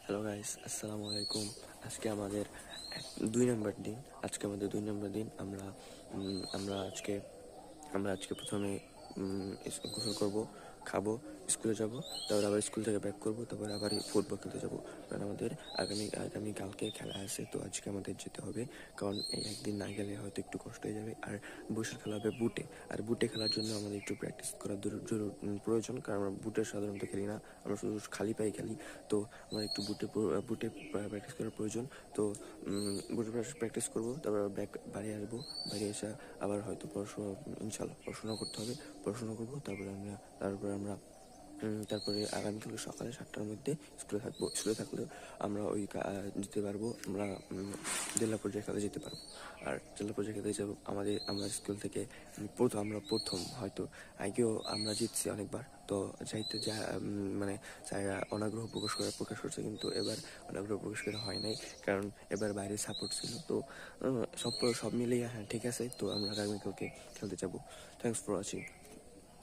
Hello guys, আসসালামু আলাইকুম। আজকে আমাদের 2 নম্বর দিন। আমরা আজকে প্রথমে গোসল করব, খাবো, স্কুলে যাব, তারপর আবার স্কুল থেকে ব্যাক করব, তারপর আবার ফুটবল খেলতে যাব। কারণ আমাদের আগামী কালকে খেলা আছে, তো আজকে আমাদের যেতে হবে। কারণ এই একদিন না গেলে হয়তো একটু কষ্ট হয়ে যাবে। আর বৈশাখ খেলা হবে বুটে। আর বুটে খেলার জন্য আমাদের একটু প্র্যাকটিস করা প্রয়োজন, কারণ আমরা বুটে সাধারণত খেলি না, আমরা শুধু খালি পায়ে খেলি। তো আমার একটু বুটে প্র্যাকটিস করার প্রয়োজন। তো বুটে প্র্যাকটিস করবো, তারপর বাড়ি আসবো। বাড়ি এসে আবার হয়তো ইনশাল্লাহ পড়াশোনা করতে হবে, পড়াশোনা করবো। তারপরে আগামীকাল সকালে 7টার মধ্যে স্কুলে থাকলেও আমরা যেতে পারবো। আমরা জেলা পর্যায়ে খেলা যেতে পারবো। আর জেলা পর্যায়ে খেলতে যাবো আমরা স্কুল থেকে। আমরা প্রথম হয়তো, আগেও আমরা জিতছি অনেকবার। তো যাইতে যা মানে স্যাররা অনাগ্রহ প্রকাশ করছে, কিন্তু এবার অনাগ্রহ প্রকাশ করা হয় নাই, কারণ এবার বাইরে সাপোর্ট ছিল। তো সব মিলিয়ে হ্যাঁ ঠিক আছে। তো আমরা আগামীকালকে খেলতে যাবো। Thanks for watching.